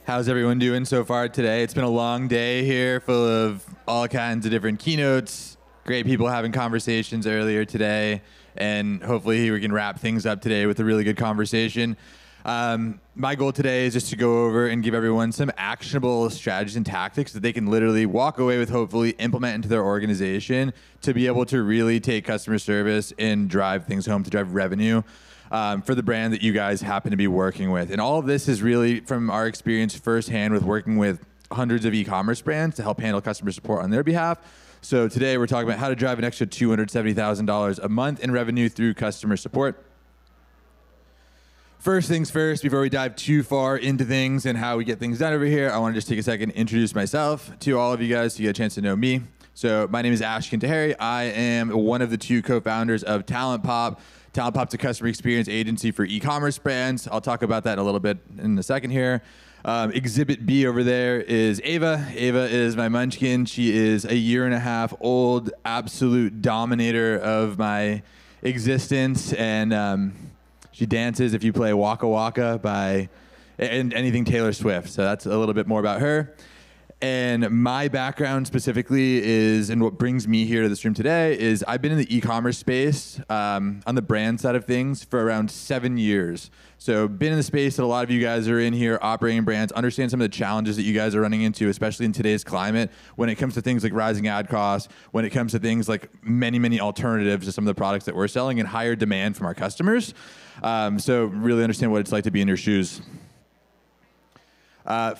How's everyone doing so far today? It's been a long day here full of all kinds of different keynotes, great people having conversations earlier today, and hopefully we can wrap things up today with a really good conversation. My goal today is just to go over and give everyone some actionable strategies and tactics that they can literally walk away with, hopefully implement into their organization to be able to really take customer service and drive things home, to drive revenue for the brand that you guys happen to be working with. And all of this is really from our experience firsthand with working with hundreds of e-commerce brands to help handle customer support on their behalf. So today we're talking about how to drive an extra $270,000 a month in revenue through customer support. First things first, before we dive too far into things and how we get things done over here, I want to just take a second to introduce myself to all of you guys so you get a chance to know me. So my name is Ashkan Taheri. I am one of the two co-founders of TalentPop. TalentPop's a customer experience agency for e-commerce brands. I'll talk about that a little bit in a second here. Exhibit B over there is Ava. Ava is my munchkin. She is a 1.5 years old, absolute dominator of my existence, and she dances if you play Waka Waka by anything Taylor Swift. So that's a little bit more about her. And my background specifically is, and what brings me here to this room today is I've been in the e-commerce space on the brand side of things for around 7 years. So been in the space that a lot of you guys are in here operating brands, understand some of the challenges that you guys are running into, especially in today's climate, when it comes to things like rising ad costs, when it comes to things like many alternatives to some of the products that we're selling and higher demand from our customers. So really understand what it's like to be in your shoes.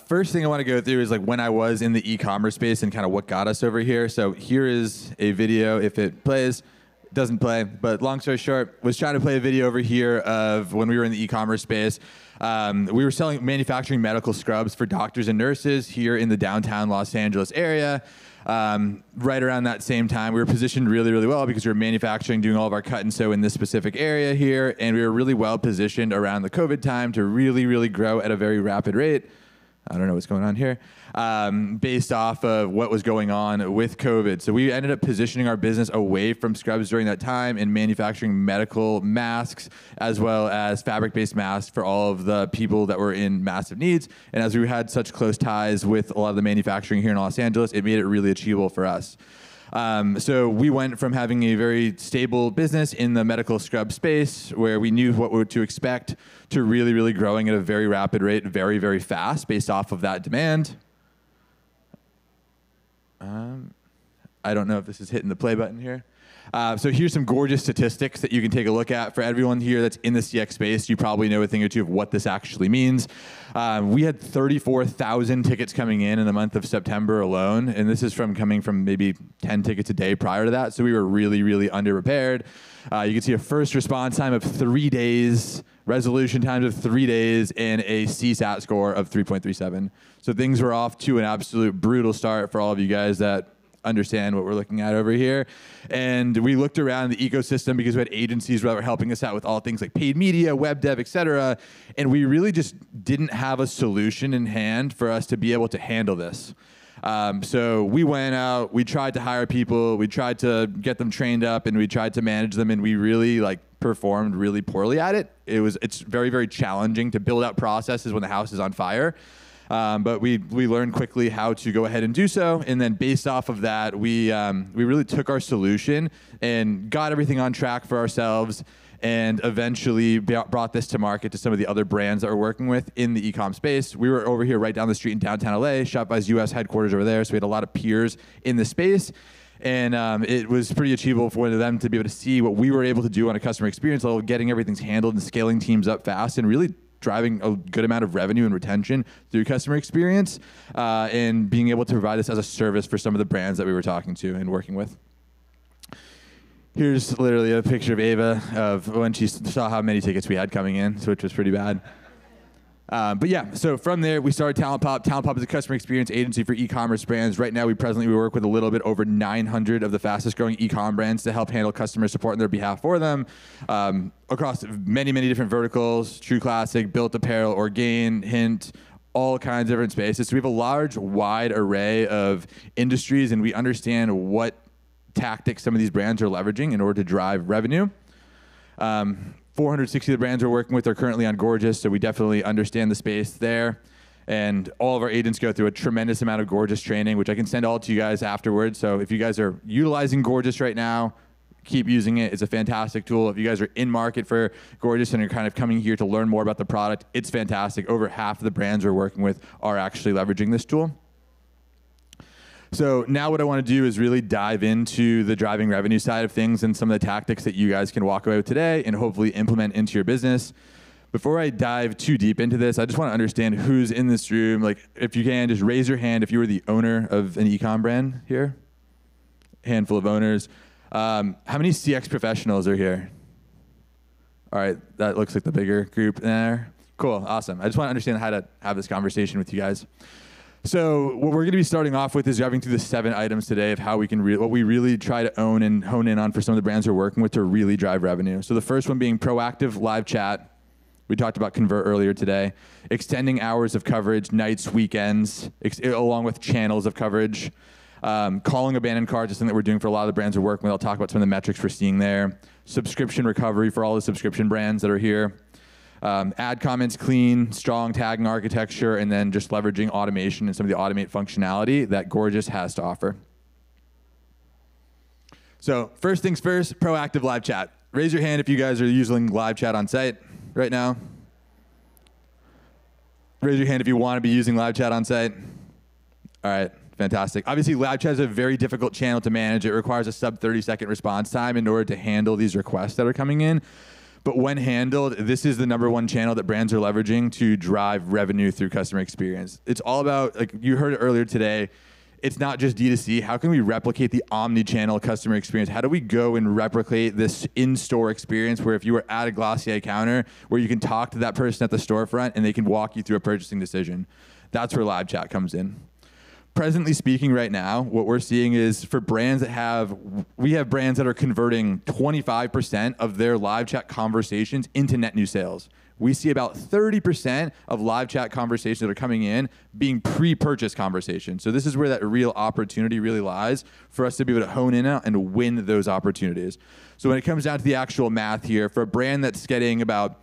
First thing I want to go through is like when I was in the e-commerce space and kind of what got us over here. So here is a video. If it plays, it doesn't play. But long story short, was trying to play a video over here of when we were in the e-commerce space. We were manufacturing medical scrubs for doctors and nurses here in the downtown Los Angeles area. Right around that same time, we were positioned really well because we were manufacturing, doing all of our cut and sew in this specific area here. And we were really well positioned around the COVID time to really grow at a very rapid rate. I don't know what's going on here, based off of what was going on with COVID. So we ended up positioning our business away from scrubs during that time and manufacturing medical masks as well as fabric-based masks for all of the people that were in massive needs. And as we had such close ties with a lot of the manufacturing here in Los Angeles, it made it really achievable for us. So we went from having a very stable business in the medical scrub space where we knew what to expect to really growing at a very rapid rate, very fast based off of that demand. I don't know if this is hitting the play button here. So here's some gorgeous statistics that you can take a look at. For everyone here that's in the CX space, you probably know a thing or two of what this actually means. We had 34,000 tickets coming in the month of September alone, and this is coming from maybe 10 tickets a day prior to that, so we were really underprepared. You can see a first response time of 3 days, resolution times of 3 days, and a CSAT score of 3.37. So things were off to an absolute brutal start for all of you guys that understand what we're looking at over here. And we looked around the ecosystem because we had agencies that were helping us out with all things like paid media, web dev, et cetera. And we really just didn't have a solution in hand for us to be able to handle this. So we went out, we tried to hire people, we tried to get them trained up, and we tried to manage them, and we really performed really poorly at it. It's very challenging to build out processes when the house is on fire. But we learned quickly how to go ahead and do so, and then based off of that, we really took our solution and got everything on track for ourselves, and eventually brought this to market to some of the other brands that we're working with in the e-com space. We were over here right down the street in downtown LA, Shopify's US headquarters over there, so we had a lot of peers in the space. And it was pretty achievable for one of them to be able to see what we were able to do on a customer experience level, getting everything handled and scaling teams up fast, and really driving a good amount of revenue and retention through customer experience, and being able to provide this as a service for some of the brands that we were talking to and working with. Here's literally a picture of Ava of when she saw how many tickets we had coming in, which was pretty bad. But yeah, so from there, we started TalentPop. TalentPop is a customer experience agency for e-commerce brands. Right now, we work with a little bit over 900 of the fastest growing e-com brands to help handle customer support on their behalf for them, across many different verticals: True Classic, Built Apparel, Orgain, Hint, all kinds of different spaces. So we have a wide array of industries, and we understand what tactics some of these brands are leveraging in order to drive revenue. 460 of the brands we're working with are currently on Gorgias, so we definitely understand the space there. And all of our agents go through a tremendous amount of Gorgias training, which I can send all to you guys afterwards. So if you guys are utilizing Gorgias right now, keep using it. It's a fantastic tool. If you guys are in market for Gorgias and are kind of coming here to learn more about the product, it's fantastic. Over half of the brands we're working with are actually leveraging this tool. So now what I want to do is really dive into the driving revenue side of things and some of the tactics that you guys can walk away with today and hopefully implement into your business. Before I dive too deep into this, I just want to understand who's in this room. Like, if you can, just raise your hand if you were the owner of an e-com brand here. Handful of owners. How many CX professionals are here? All right, that looks like the bigger group there. Cool, awesome. I just want to understand how to have this conversation with you guys. So what we're going to be starting off with is driving through the 7 items today of how we can what we really try to own and hone in on for some of the brands we're working with to really drive revenue. So the first one being proactive live chat. We talked about convert earlier today. Extending hours of coverage, nights, weekends, along with channels of coverage. Calling abandoned carts is something that we're doing for a lot of the brands we're working with. I'll talk about some of the metrics we're seeing there. Subscription recovery for all the subscription brands that are here. Ad comments clean, strong tagging architecture, and then just leveraging automation and some of the automate functionality that Gorgias has to offer. So first things first, proactive live chat. Raise your hand if you guys are using live chat on site right now. Raise your hand if you want to be using live chat on site. All right, fantastic. Obviously, live chat is a very difficult channel to manage. It requires a sub 30-second response time in order to handle these requests that are coming in. But when handled, this is the #1 channel that brands are leveraging to drive revenue through customer experience. It's all about, like you heard it earlier today, it's not just D2C. How can we replicate the omni-channel customer experience? How do we go and replicate this in-store experience where if you were at a Glossier counter, where you can talk to that person at the storefront and they can walk you through a purchasing decision? That's where live chat comes in. Presently speaking right now, what we're seeing is for brands that we have brands that are converting 25% of their live chat conversations into net new sales. We see about 30% of live chat conversations that are coming in being pre-purchase conversations. So this is where that real opportunity really lies for us to be able to hone in on and win those opportunities. So when it comes down to the actual math here, for a brand that's getting about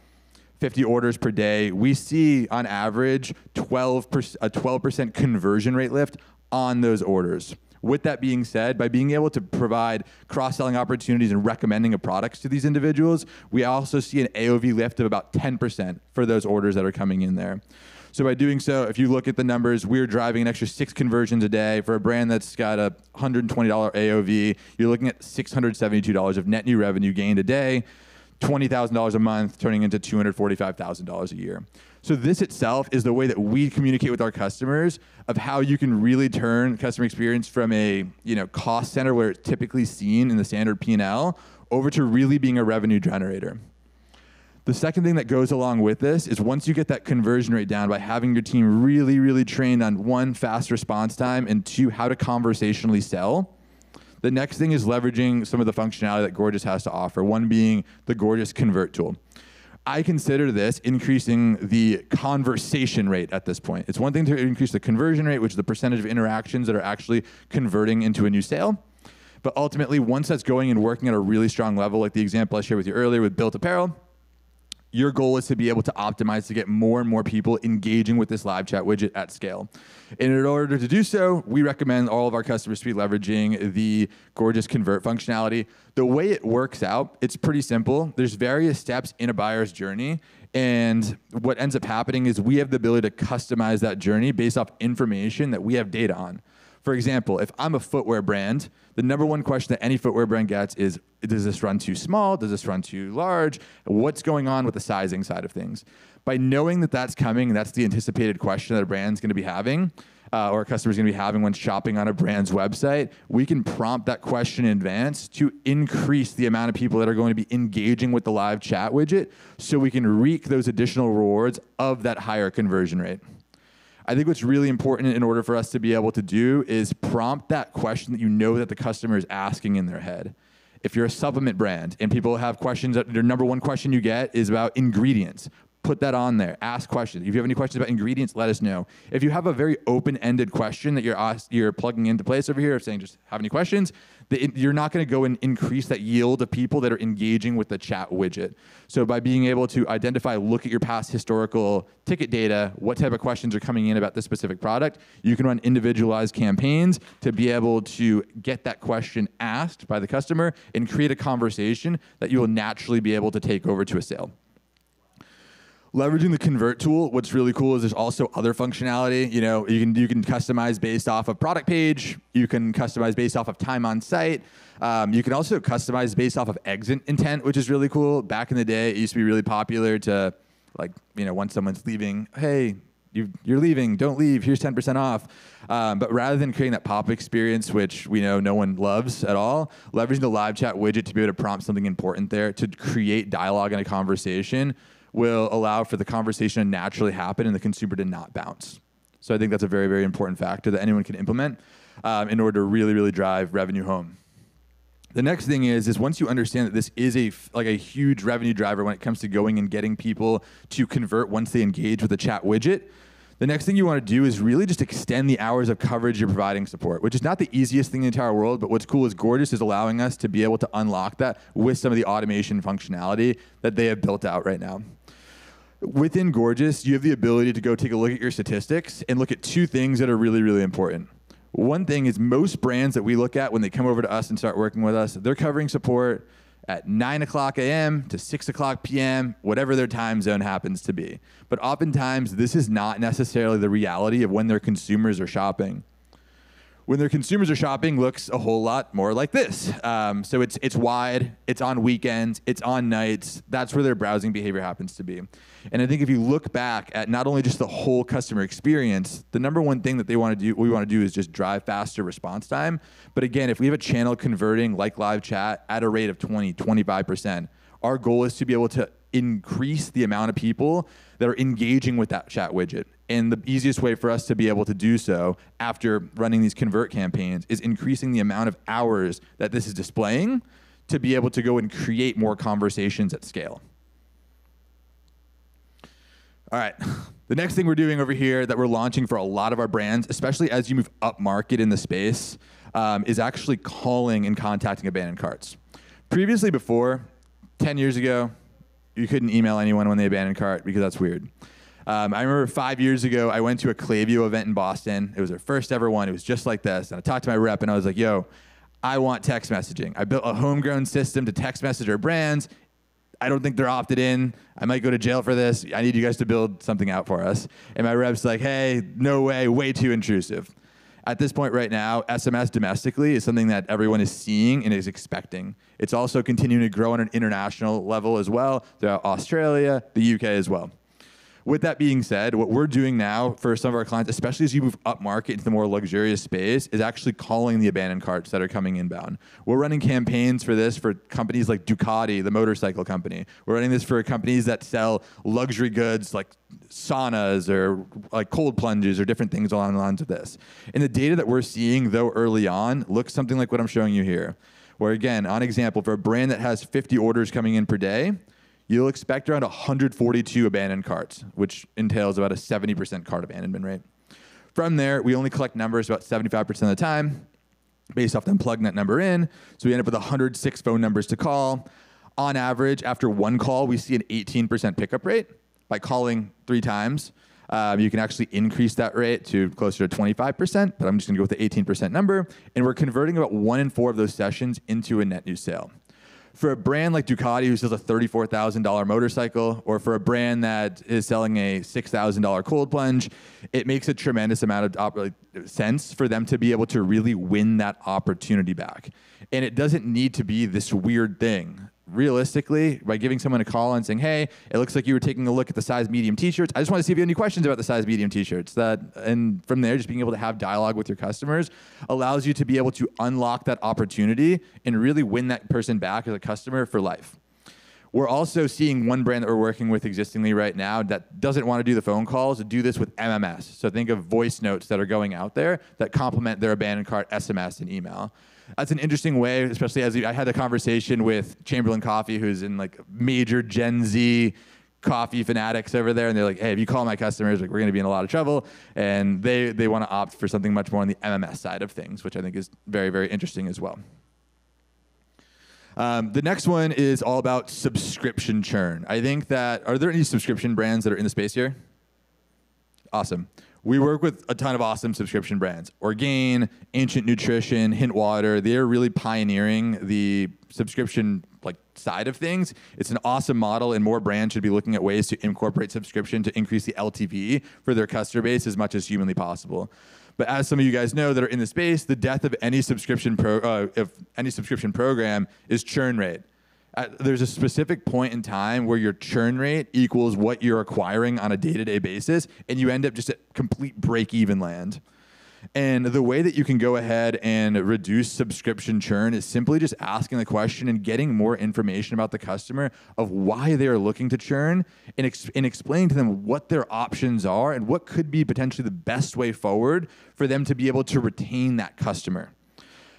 50 orders per day, we see on average a 12% conversion rate lift on those orders. With that being said, by being able to provide cross-selling opportunities and recommending of products to these individuals, we also see an AOV lift of about 10% for those orders that are coming in there. So by doing so, if you look at the numbers, we're driving an extra 6 conversions a day. For a brand that's got a $120 AOV, you're looking at $672 of net new revenue gained a day, $20,000 a month, turning into $245,000 a year. So this itself is the way that we communicate with our customers of how you can really turn customer experience from a cost center where it's typically seen in the standard P&L over to really being a revenue generator. The second thing that goes along with this is once you get that conversion rate down by having your team really, really trained on 1, fast response time, and 2, how to conversationally sell, the next thing is leveraging some of the functionality that Gorgias has to offer, one being the Gorgias Convert tool. I consider this increasing the conversation rate at this point. It's one thing to increase the conversion rate, which is the percentage of interactions that are actually converting into a new sale. But ultimately, once that's going and working at a really strong level, like the example I shared with you earlier with Built Apparel, your goal is to be able to optimize to get more and more people engaging with this live chat widget at scale. And in order to do so, we recommend all of our customers to be leveraging the Gorgias Convert functionality. The way it works out, it's pretty simple. There's various steps in a buyer's journey. And what ends up happening is we have the ability to customize that journey based off information that we have data on. For example, if I'm a footwear brand, the #1 question that any footwear brand gets is, does this run too small? Does this run too large? What's going on with the sizing side of things? By knowing that that's coming, and that's the anticipated question that a brand's going to be having, or a customer's going to be having when shopping on a brand's website, we can prompt that question in advance to increase the amount of people that are going to be engaging with the live chat widget so we can reap those additional rewards of that higher conversion rate. I think what's really important in order for us to be able to do is prompt that question that you know that the customer is asking in their head. If you're a supplement brand and people have questions, their #1 question you get is about ingredients. Put that on there. Ask questions. If you have any questions about ingredients, let us know. If you have a very open-ended question that you're plugging into place over here, saying just have any questions, you're not going to go and increase that yield of people that are engaging with the chat widget. So by being able to identify, look at your past historical ticket data, what type of questions are coming in about this specific product, you can run individualized campaigns to be able to get that question asked by the customer and create a conversation that you will naturally be able to take over to a sale. Leveraging the convert tool, what's really cool is there's also other functionality. You know, you can customize based off of product page. You can customize based off of time on site. You can also customize based off of exit intent, which is really cool. Back in the day, it used to be really popular to, like, you know, once someone's leaving, hey, you're leaving, don't leave, here's 10% off. But rather than creating that pop experience, which we know no one loves at all, leveraging the live chat widget to be able to prompt something important there to create dialogue in a conversation will allow for the conversation to naturally happen and the consumer to not bounce. So I think that's a very, very important factor that anyone can implement in order to really, really drive revenue home. The next thing is once you understand that this is a huge revenue driver when it comes to going and getting people to convert once they engage with the chat widget, the next thing you want to do is really just extend the hours of coverage you're providing support, which is not the easiest thing in the entire world, but what's cool is Gorgias is allowing us to be able to unlock that with some of the automation functionality that they have built out right now. Within Gorgias, you have the ability to go take a look at your statistics and look at two things that are really, really important. One thing is most brands that we look at when they come over to us and start working with us, they're covering support at 9 o'clock a.m. to 6 o'clock p.m., whatever their time zone happens to be. But oftentimes, this is not necessarily the reality of when their consumers are shopping. When their consumers are shopping, looks a whole lot more like this. So it's wide, it's on weekends, it's on nights. That's where their browsing behavior happens to be. And I think if you look back at not only just the whole customer experience, the number one thing that we want to do is just drive faster response time. But again, if we have a channel converting like live chat at a rate of 20, 25%, our goal is to be able to increase the amount of people that are engaging with that chat widget. And the easiest way for us to be able to do so after running these convert campaigns is increasing the amount of hours that this is displaying to be able to go and create more conversations at scale. All right, the next thing we're doing over here that we're launching for a lot of our brands, especially as you move up market in the space, is actually calling and contacting abandoned carts. Previously, before, 10 years ago, you couldn't email anyone when they abandoned cart because that's weird. I remember 5 years ago, I went to a Klaviyo event in Boston. It was our first ever one. It was just like this. And I talked to my rep and I was like, yo, I want text messaging. I built a homegrown system to text message our brands. I don't think they're opted in. I might go to jail for this. I need you guys to build something out for us. And my rep's like, hey, no way too intrusive. At this point right now, SMS domestically is something that everyone is seeing and is expecting. It's also continuing to grow on an international level as well, throughout Australia, the UK as well. With that being said, what we're doing now for some of our clients, especially as you move up market into the more luxurious space, is actually calling the abandoned carts that are coming inbound. We're running campaigns for this for companies like Ducati, the motorcycle company. We're running this for companies that sell luxury goods like saunas or like cold plunges or different things along the lines of this. And the data that we're seeing, though early on, looks something like what I'm showing you here. Where again, on example, for a brand that has 50 orders coming in per day, you'll expect around 142 abandoned carts, which entails about a 70% cart abandonment rate. From there, we only collect numbers about 75% of the time, based off them plugging that number in. So we end up with 106 phone numbers to call. On average, after one call, we see an 18% pickup rate. By calling 3 times, you can actually increase that rate to closer to 25%, but I'm just gonna go with the 18% number. And we're converting about 1 in 4 of those sessions into a net new sale. For a brand like Ducati who sells a $34,000 motorcycle, or for a brand that is selling a $6,000 cold plunge, it makes a tremendous amount of sense for them to be able to really win that opportunity back. And it doesn't need to be this weird thing. Realistically, by giving someone a call and saying, hey, it looks like you were taking a look at the size medium t-shirts. I just want to see if you have any questions about the size medium t-shirts. And from there, just being able to have dialogue with your customers allows you to be able to unlock that opportunity and really win that person back as a customer for life. We're also seeing one brand that we're working with existingly right now that doesn't want to do the phone calls, to do this with MMS. So think of voice notes that are going out there that complement their abandoned cart SMS and email. That's an interesting way, especially as I had a conversation with Chamberlain Coffee, who's in like major Gen Z coffee fanatics over there, and they're like, hey, if you call my customers, like, we're going to be in a lot of trouble. And they want to opt for something much more on the MMS side of things, which I think is very, very interesting as well. The next one is all about subscription churn. I think that, are there any subscription brands that are in the space here? Awesome. We work with a ton of awesome subscription brands. Orgain, Ancient Nutrition, Hint Water. They're really pioneering the subscription side of things. It's an awesome model, and more brands should be looking at ways to incorporate subscription to increase the LTV for their customer base as much as humanly possible. But as some of you guys know that are in the space, the death of any subscription program is churn rate. There's a specific point in time where your churn rate equals what you're acquiring on a day-to-day basis, and you end up just at complete break-even land. And the way that you can go ahead and reduce subscription churn is simply just asking the question and getting more information about the customer of why they are looking to churn, and explaining to them what their options are and what could be potentially the best way forward for them to be able to retain that customer.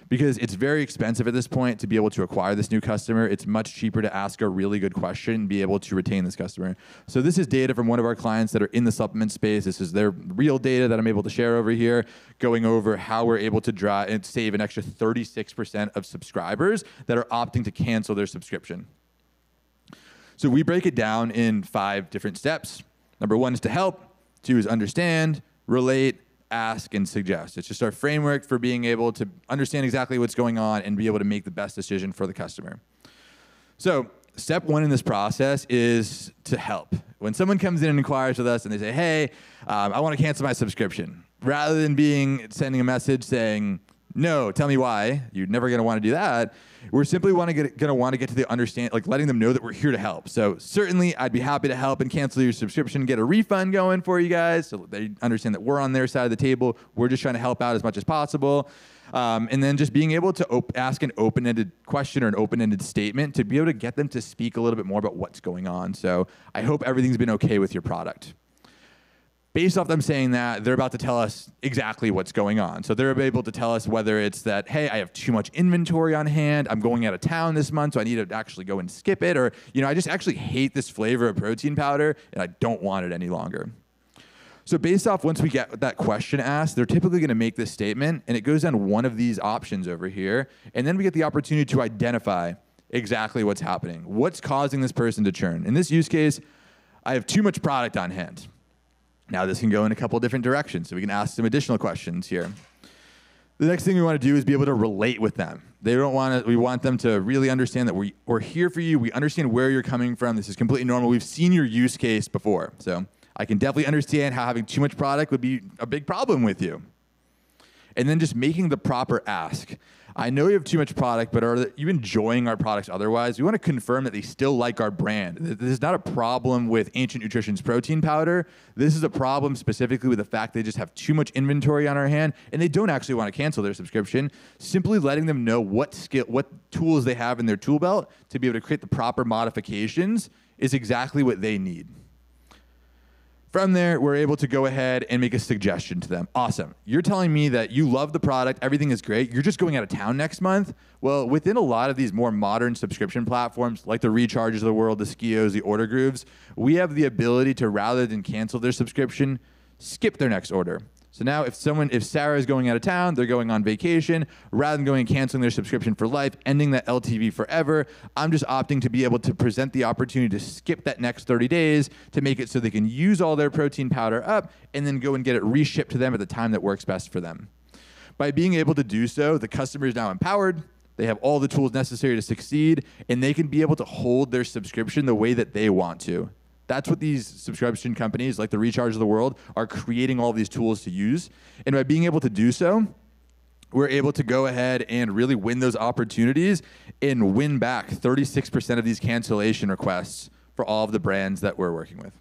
Because it's very expensive at this point to be able to acquire this new customer. It's much cheaper to ask a really good question and be able to retain this customer. So this is data from one of our clients that are in the supplement space. This is their real data that I'm able to share over here, going over how we're able to drive and save an extra 36% of subscribers that are opting to cancel their subscription. So we break it down in 5 different steps. Number 1 is to help. 2 is understand, relate, ask, and suggest. It's just our framework for being able to understand exactly what's going on and be able to make the best decision for the customer. So step 1 in this process is to help. When someone comes in and inquires with us and they say, hey, I want to cancel my subscription, rather than sending a message saying, no, tell me why, you're never going to want to do that. We're simply going to want to get to the letting them know that we're here to help. So certainly I'd be happy to help and cancel your subscription, get a refund going for you guys so they understand that we're on their side of the table. We're just trying to help out as much as possible. And then just being able to ask an open-ended question or an open-ended statement to be able to get them to speak a little bit more about what's going on. So I hope everything's been okay with your product. Based off them saying that, they're about to tell us exactly what's going on. So they're able to tell us whether it's that, hey, I have too much inventory on hand, I'm going out of town this month, so I need to actually go and skip it, or I just actually hate this flavor of protein powder, and I don't want it any longer. So based off, once we get that question asked, they're typically going to make this statement, and it goes down one of these options over here, and then we get the opportunity to identify exactly what's happening. What's causing this person to churn? In this use case, I have too much product on hand. Now this can go in a couple different directions, so we can ask some additional questions here. The next thing we want to do is be able to relate with them. We want them to really understand that we're here for you. We understand where you're coming from. This is completely normal. We've seen your use case before. So I can definitely understand how having too much product would be a big problem with you. And then just making the proper ask. I know you have too much product, but are you enjoying our products otherwise? We want to confirm that they still like our brand. This is not a problem with Ancient Nutrition's protein powder. This is a problem specifically with the fact they just have too much inventory on our hand and they don't actually want to cancel their subscription. Simply letting them know what tools they have in their tool belt to be able to create the proper modifications is exactly what they need. From there, we're able to go ahead and make a suggestion to them. Awesome. You're telling me that you love the product, everything is great. You're just going out of town next month. Well, within a lot of these more modern subscription platforms, like the Recharges of the world, the Skios, the Order Grooves, we have the ability to, rather than cancel their subscription, skip their next order. So now if Sarah is going out of town, they're going on vacation, rather than going and canceling their subscription for life, ending that LTV forever, I'm just opting to be able to present the opportunity to skip that next 30 days to make it so they can use all their protein powder up and then go and get it reshipped to them at the time that works best for them. By being able to do so, the customer is now empowered, they have all the tools necessary to succeed, and they can be able to hold their subscription the way that they want to. That's what these subscription companies like the Recharge of the world are creating all these tools to use. And by being able to do so, we're able to go ahead and really win those opportunities and win back 36% of these cancellation requests for all of the brands that we're working with.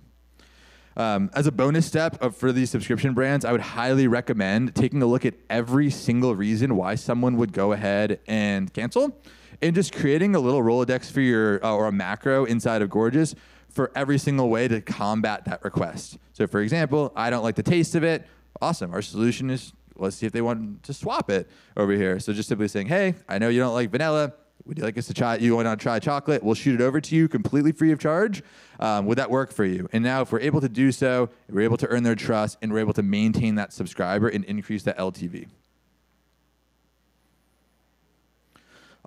As a bonus step for these subscription brands, I would highly recommend taking a look at every single reason why someone would go ahead and cancel, and just creating a little Rolodex for your or a macro inside of Gorgias for every single way to combat that request. So for example, I don't like the taste of it. Awesome. Our solution is, let's see if they want to swap it over here. So just simply saying, hey, I know you don't like vanilla. Would you like us to try? You want to try chocolate? We'll shoot it over to you completely free of charge. Would that work for you? And now, if we're able to do so, we're able to earn their trust, and we're able to maintain that subscriber and increase that LTV.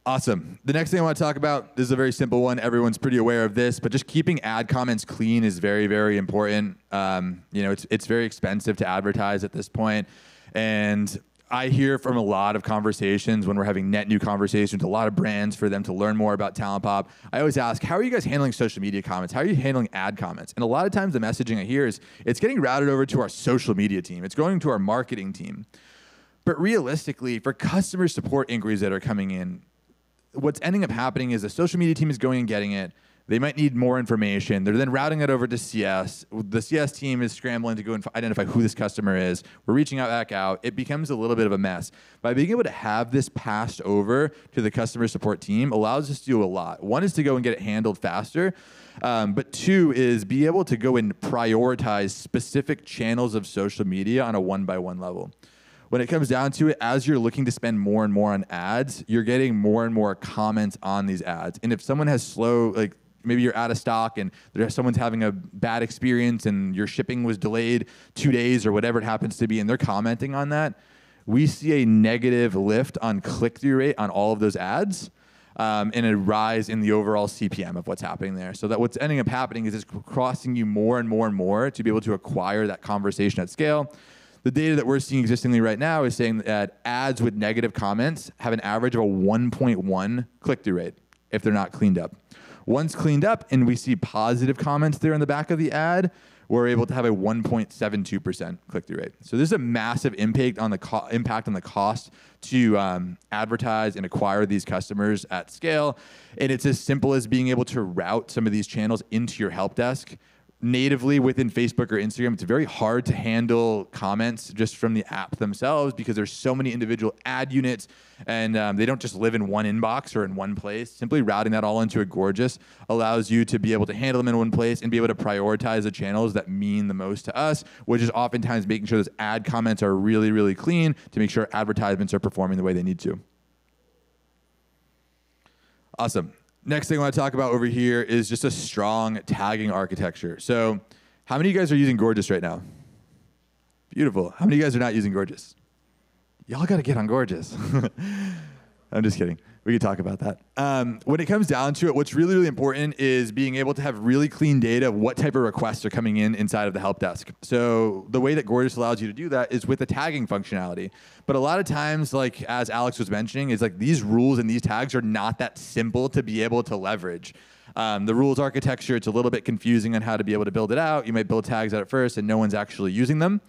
Awesome. The next thing I want to talk about, this is a very simple one. Everyone's pretty aware of this, but just keeping ad comments clean is very, very important. It's very expensive to advertise at this point. And I hear from a lot of conversations when we're having net new conversations, a lot of brands for them to learn more about TalentPop. I always ask, how are you guys handling social media comments? How are you handling ad comments? And a lot of times the messaging I hear is it's getting routed over to our social media team. It's going to our marketing team. But realistically, for customer support inquiries that are coming in, what's ending up happening is the social media team is going and getting it. They might need more information. They're then routing it over to CS. The CS team is scrambling to go and identify who this customer is. We're reaching out back out. It becomes a little bit of a mess. By being able to have this passed over to the customer support team allows us to do a lot. One is to go and get it handled faster. But two is be able to go and prioritize specific channels of social media on a one-by-one level. When it comes down to it, as you're looking to spend more and more on ads, you're getting more and more comments on these ads. And if someone has maybe you're out of stock and someone's having a bad experience and your shipping was delayed 2 days or whatever it happens to be, and they're commenting on that, we see a negative lift on click-through rate on all of those ads. And a rise in the overall CPM of what's happening there. So that what's ending up happening is it's costing you more and more and more to be able to acquire that conversation at scale. The data that we're seeing existingly right now is saying that ads with negative comments have an average of a 1.1 click-through rate if they're not cleaned up. Once cleaned up and we see positive comments there in the back of the ad, we're able to have a 1.72% click-through rate. So there's a massive impact on the cost to advertise and acquire these customers at scale. And it's as simple as being able to route some of these channels into your help desk. Natively within Facebook or Instagram, it's very hard to handle comments just from the app themselves because there's so many individual ad units and they don't just live in one inbox or in one place. Simply routing that all into a Gorgias allows you to be able to handle them in one place and be able to prioritize the channels that mean the most to us, which is oftentimes making sure those ad comments are really, really clean to make sure advertisements are performing the way they need to. Awesome. Next thing I want to talk about over here is just a strong tagging architecture. So how many of you guys are using Gorgias right now? Beautiful. How many of you guys are not using Gorgias? Y'all got to get on Gorgias. I'm just kidding. We can talk about that. When it comes down to it, what's really, really important is being able to have really clean data of what type of requests are coming in inside of the help desk. So the way that Gorgias allows you to do that is with the tagging functionality. But a lot of times, like as Alex was mentioning, is like these rules and these tags are not that simple to be able to leverage. The rules architecture, it's a little bit confusing on how to be able to build it out. You might build tags out at first and no one's actually using them.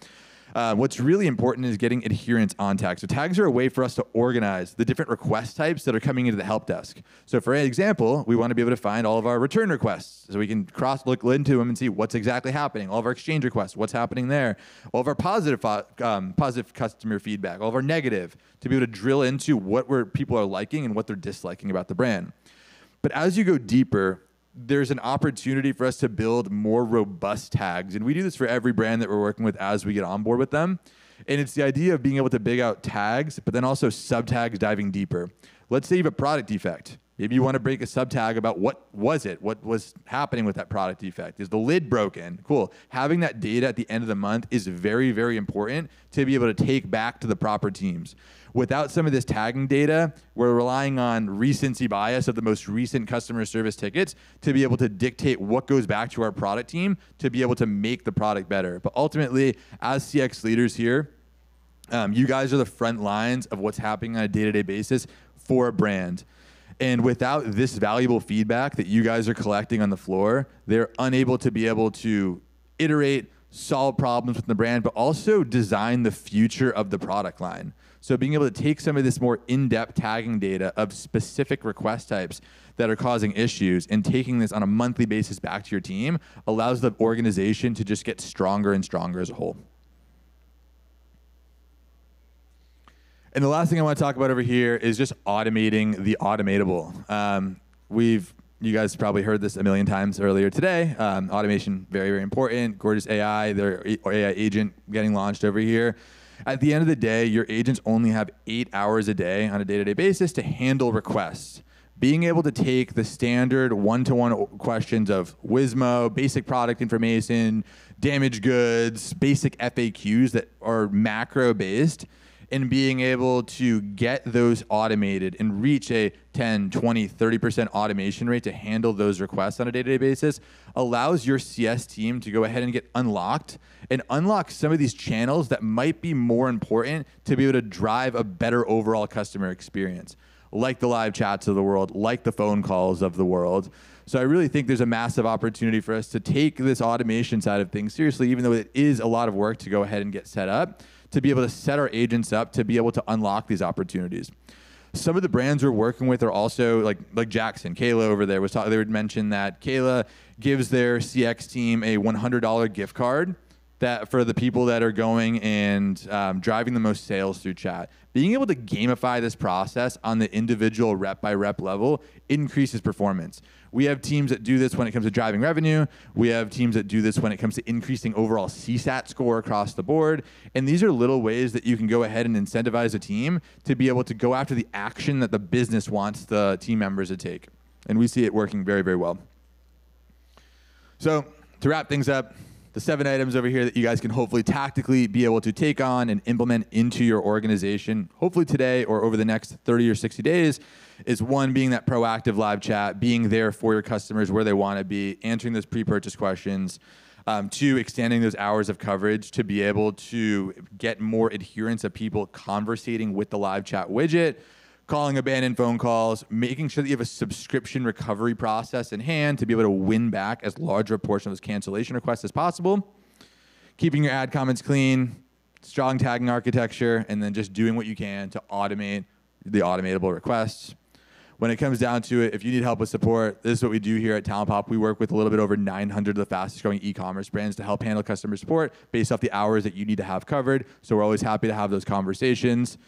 What's really important is getting adherence on tags. So tags are a way for us to organize the different request types that are coming into the help desk. So for example, we want to be able to find all of our return requests. So we can cross-look into them and see what's exactly happening. All of our exchange requests, what's happening there. All of our positive customer feedback, all of our negative, to be able to drill into what people are liking and what they're disliking about the brand. But as you go deeper, there's an opportunity for us to build more robust tags. And we do this for every brand that we're working with as we get on board with them. And it's the idea of being able to big out tags, but then also sub-tags diving deeper. Let's say you have a product defect. Maybe you want to break a sub-tag about what was happening with that product defect. Is the lid broken? Cool. Having that data at the end of the month is very, very important to be able to take back to the proper teams. Without some of this tagging data, we're relying on recency bias of the most recent customer service tickets to be able to dictate what goes back to our product team to be able to make the product better. But ultimately, as CX leaders here, you guys are the front lines of what's happening on a day-to-day basis for a brand. And without this valuable feedback that you guys are collecting on the floor, they're unable to be able to iterate, solve problems with the brand, but also design the future of the product line. So being able to take some of this more in-depth tagging data of specific request types that are causing issues and taking this on a monthly basis back to your team allows the organization to just get stronger and stronger as a whole. And the last thing I want to talk about over here is just automating the automatable. You guys probably heard this a million times earlier today. Automation, very, very important. Gorgias AI, their AI agent getting launched over here. At the end of the day, your agents only have 8 hours a day on a day-to-day basis to handle requests. being able to take the standard one-to-one questions of Wismo, basic product information, damaged goods, basic FAQs that are macro-based, and being able to get those automated and reach a 10, 20, 30% automation rate to handle those requests on a day-to-day basis allows your CS team to go ahead and get unlocked and unlock some of these channels that might be more important to be able to drive a better overall customer experience, like the live chats of the world, like the phone calls of the world. So I really think there's a massive opportunity for us to take this automation side of things seriously, even though it is a lot of work to go ahead and get set up, to be able to set our agents up to be able to unlock these opportunities. Some of the brands we're working with are also like Jackson. Kayla over there was talking, they would mention that Kayla gives their CX team a $100 gift card that for the people that are going and driving the most sales through chat. Being able to gamify this process on the individual rep by rep level increases performance. We have teams that do this when it comes to driving revenue. We have teams that do this when it comes to increasing overall CSAT score across the board. And these are little ways that you can go ahead and incentivize a team to be able to go after the action that the business wants the team members to take. And we see it working very, very well. So to wrap things up, the 7 items over here that you guys can hopefully tactically be able to take on and implement into your organization, hopefully today or over the next 30 or 60 days, is one, being that proactive live chat, being there for your customers where they want to be, answering those pre-purchase questions. 2, extending those hours of coverage to be able to get more adherence of people conversating with the live chat widget, calling abandoned phone calls, making sure that you have a subscription recovery process in hand to be able to win back as large a portion of those cancellation requests as possible, keeping your ad comments clean, strong tagging architecture, and then just doing what you can to automate the automatable requests. When it comes down to it, if you need help with support, this is what we do here at TalentPop. We work with a little bit over 900 of the fastest growing e-commerce brands to help handle customer support based off the hours that you need to have covered. So we're always happy to have those conversations.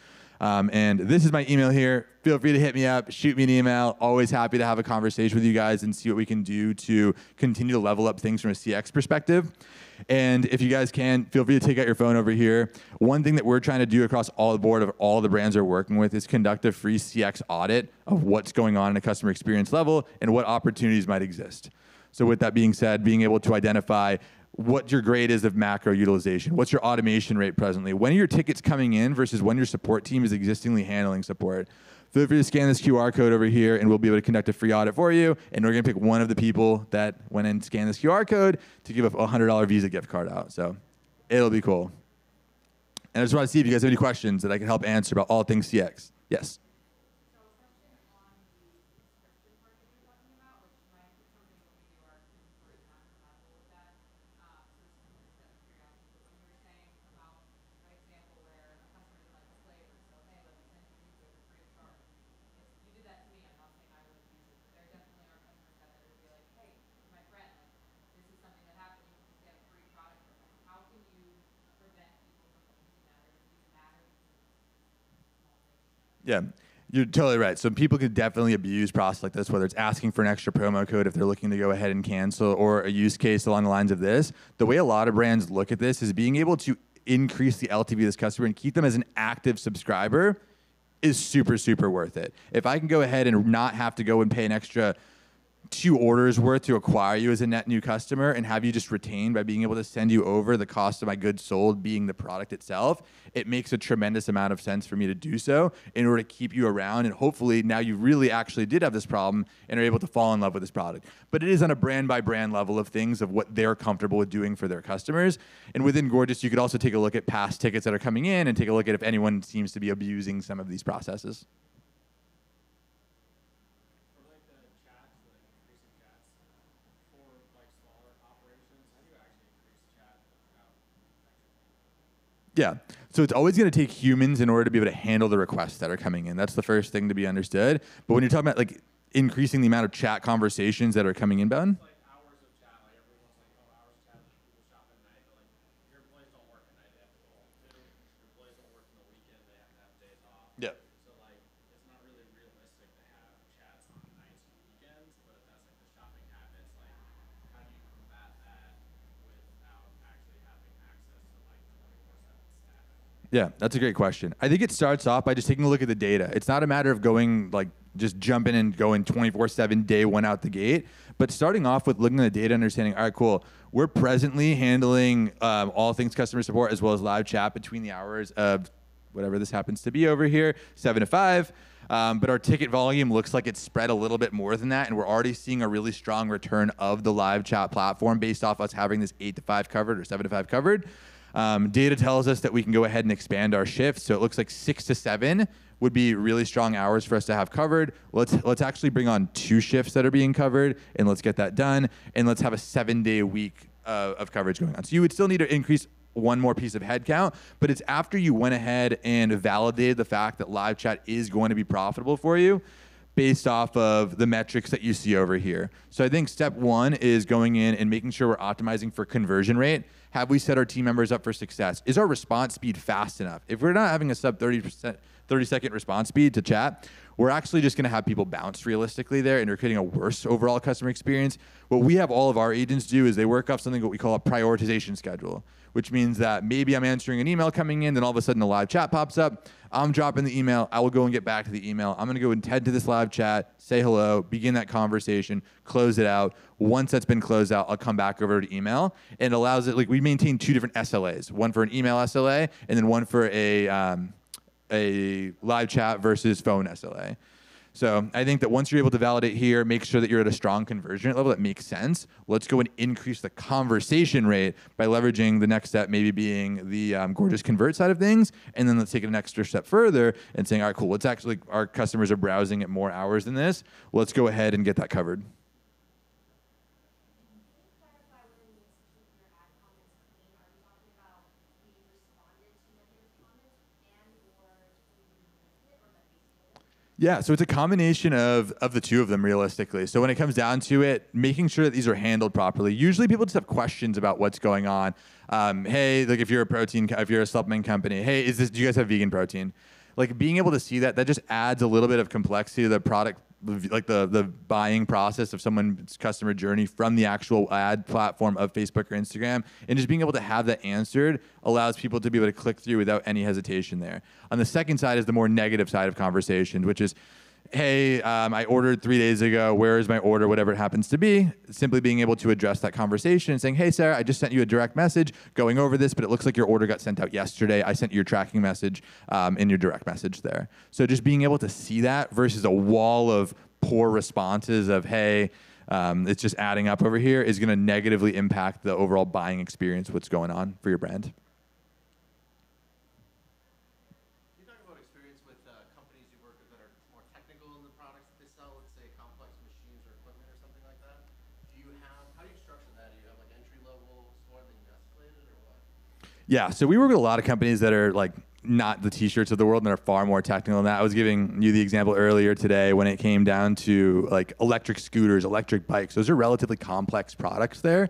And this is my email here. Feel free to hit me up, shoot me an email. Always happy to have a conversation with you guys and see what we can do to continue to level up things from a CX perspective. And if you guys can, feel free to take out your phone over here. One thing that we're trying to do across all the board of all the brands we're working with is conduct a free CX audit of what's going on in a customer experience level and what opportunities might exist. So with that being said, being able to identify what your grade is of macro utilization, what's your automation rate presently, when are your tickets coming in versus when your support team is existingly handling support. Feel free to scan this QR code over here and we'll be able to conduct a free audit for you. And we're gonna pick one of the people that went and scanned this QR code to give a $100 Visa gift card out. So it'll be cool. And I just want to see if you guys have any questions that I can help answer about all things CX. Yes. Yeah, you're totally right. So people could definitely abuse process like this, whether it's asking for an extra promo code if they're looking to go ahead and cancel, or a use case along the lines of this. The way a lot of brands look at this is being able to increase the LTV of this customer and keep them as an active subscriber is super, super worth it. If I can go ahead and not have to go and pay an extra 2 orders worth to acquire you as a net new customer and have you just retained by being able to send you over the cost of my goods sold being the product itself, it makes a tremendous amount of sense for me to do so in order to keep you around. And hopefully now you really actually did have this problem and are able to fall in love with this product. But it is on a brand by brand level of things of what they're comfortable with doing for their customers. And within Gorgias, you could also take a look at past tickets that are coming in and take a look at if anyone seems to be abusing some of these processes. Yeah. So it's always going to take humans in order to be able to handle the requests that are coming in. That's the first thing to be understood. But when you're talking about like increasing the amount of chat conversations that are coming inbound. Like hours of chat, like everyone's like, oh, hours of chat, like people shop at night, but like your employees don't work at night, they have to go home too. Your employees don't work on the weekend, they have to have days off. Yeah. So like it's not really realistic to have chats on nights and weekends, but if that's like the shopping habits, like how do you combat that without actually having access to like 24/7 staff? Yeah, that's a great question. I think it starts off by just taking a look at the data. It's not a matter of going like just jumping and going 24/7 day one out the gate. But starting off with looking at the data, understanding, all right, cool. We're presently handling all things customer support as well as live chat between the hours of whatever this happens to be over here, 7 to 5. But our ticket volume looks like it's spread a little bit more than that, and we're already seeing a really strong return of the live chat platform based off us having this 8 to 5 covered or 7 to 5 covered. Data tells us that we can go ahead and expand our shifts, so it looks like 6 to 7 would be really strong hours for us to have covered. Let's actually bring on 2 shifts that are being covered, and let's get that done, and let's have a 7-day week of coverage going on. So you would still need to increase one more piece of headcount, but it's after you went ahead and validated the fact that live chat is going to be profitable for you based off of the metrics that you see over here. So I think step 1 is going in and making sure we're optimizing for conversion rate. Have we set our team members up for success? Is our response speed fast enough? If we're not having a sub 30-second response speed to chat, we're actually just going to have people bounce realistically there, and we're creating a worse overall customer experience. What we have all of our agents do is they work off something what we call a prioritization schedule, which means that maybe I'm answering an email coming in, then all of a sudden a live chat pops up. I'm dropping the email. I will go and get back to the email. I'm going to go and head to this live chat, say hello, begin that conversation, close it out. Once that's been closed out, I'll come back over to email. And it allows it, like we maintain 2 different SLAs, one for an email SLA and then one for a live chat versus phone SLA. So I think that once you're able to validate here, make sure that you're at a strong conversion rate level that makes sense. Let's go and increase the conversation rate by leveraging the next step, maybe being the Gorgias convert side of things. And then let's take it an extra step further and saying, all right, cool, let's actually, our customers are browsing at more hours than this. Let's go ahead and get that covered. Yeah, so it's a combination of the 2 of them realistically. So when it comes down to it, making sure that these are handled properly. Usually people just have questions about what's going on. Hey, like if you're a supplement company, hey, do you guys have vegan protein? Like being able to see that just adds a little bit of complexity to the product, like the buying process of someone's customer journey from the actual ad platform of Facebook or Instagram, and just being able to have that answered allows people to be able to click through without any hesitation there. On the second side is the more negative side of conversation, which is, hey, I ordered 3 days ago, where is my order, whatever it happens to be. Simply being able to address that conversation and saying, hey, Sarah, I just sent you a direct message going over this, but it looks like your order got sent out yesterday. I sent you your tracking message in your direct message there. So just being able to see that versus a wall of poor responses of, hey, it's just adding up over here is going to negatively impact the overall buying experience, what's going on for your brand. Yeah, so we work with a lot of companies that are like not the t-shirts of the world and are far more technical than that. I was giving you the example earlier today when it came down to like electric scooters, electric bikes. Those are relatively complex products there.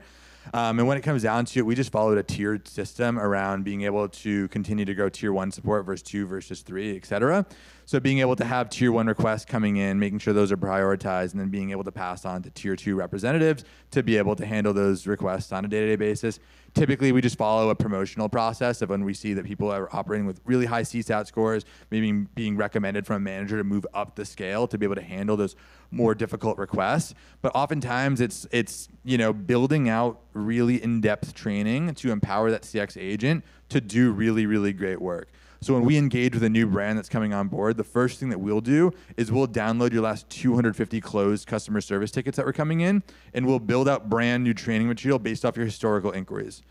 And when it comes down to it, we just followed a tiered system around being able to continue to grow tier 1 support versus 2 versus 3, et cetera. So being able to have tier 1 requests coming in, making sure those are prioritized, and then being able to pass on to tier 2 representatives to be able to handle those requests on a day-to-day basis. Typically, we just follow a promotional process of when we see that people are operating with really high CSAT scores, maybe being recommended from a manager to move up the scale to be able to handle those more difficult requests. But oftentimes it's building out really in-depth training to empower that CX agent to do really, really great work. So when we engage with a new brand that's coming on board, the first thing that we'll do is we'll download your last 250 closed customer service tickets that were coming in, and we'll build out brand new training material based off your historical inquiries.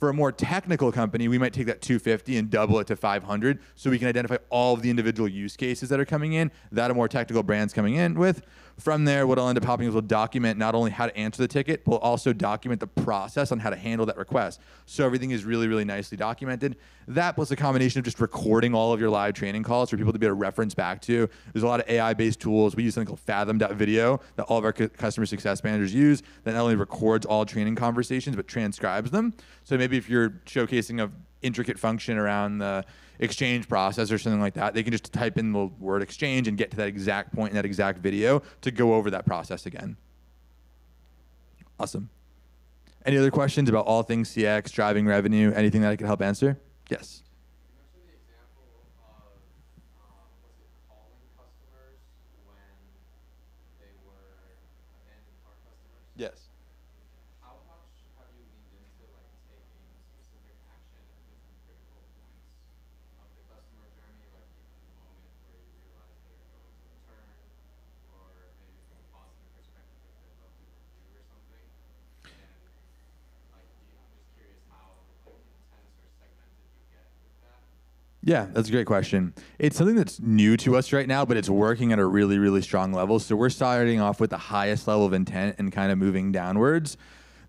For a more technical company, we might take that 250 and double it to 500 so we can identify all of the individual use cases that are coming in that a more technical brand's coming in with. From there, what will end up happening is we'll document not only how to answer the ticket, but we'll also document the process on how to handle that request. So everything is really, really nicely documented. That plus a combination of just recording all of your live training calls for people to be able to reference back to. There's a lot of AI-based tools. We use something called Fathom.video that all of our customer success managers use that not only records all training conversations, but transcribes them. So maybe if you're showcasing a intricate function around the exchange process or something like that, they can just type in the word exchange and get to that exact point in that exact video to go over that process again. Awesome. Any other questions about all things CX, driving revenue, anything that I can help answer? Yes. You mentioned the example of calling customers when Yeah, that's a great question. It's something that's new to us right now, but it's working at a really, really strong level. So we're starting off with the highest level of intent and kind of moving downwards.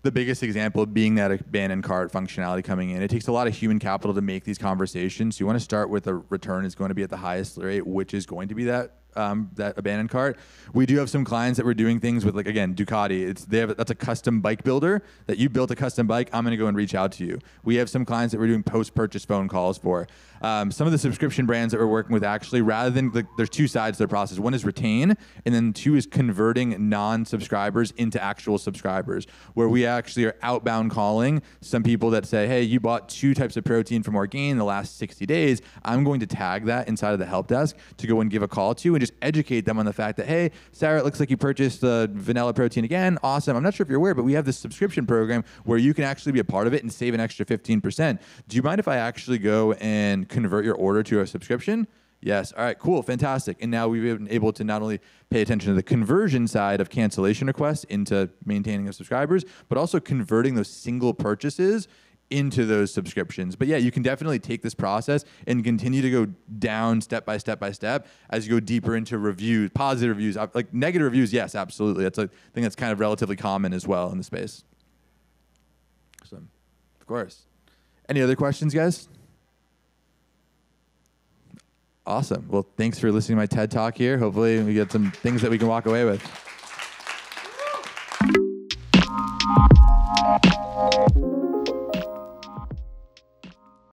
The biggest example being that abandoned cart functionality coming in. It takes a lot of human capital to make these conversations. You want to start with a return is going to be at the highest rate, which is going to be that abandoned cart. We do have some clients that we're doing things with, like, again, Ducati. That's a custom bike builder that you built a custom bike. I'm going to go and reach out to you. We have some clients that we're doing post-purchase phone calls for. Some of the subscription brands that we're working with, actually, rather than there's two sides to the process. One is retain, and then two is converting non-subscribers into actual subscribers, where we actually are outbound calling some people that say, hey, you bought 2 types of protein from Orgain in the last 60 days. I'm going to tag that inside of the help desk to go and give a call to and just educate them on the fact that, hey, Sarah, it looks like you purchased the vanilla protein again. Awesome. I'm not sure if you're aware, but we have this subscription program where you can actually be a part of it and save an extra 15%. Do you mind if I actually go and convert your order to a subscription? Yes. All right, cool. Fantastic. And now we've been able to not only pay attention to the conversion side of cancellation requests into maintaining of subscribers, but also converting those single purchases into those subscriptions. But yeah, you can definitely take this process and continue to go down step by step by step as you go deeper into reviews, positive reviews. Like negative reviews, yes, absolutely. That's a thing that's kind of relatively common as well in the space. So, of course. Any other questions, guys? Awesome. Well, thanks for listening to my TED Talk here. Hopefully we get some things that we can walk away with.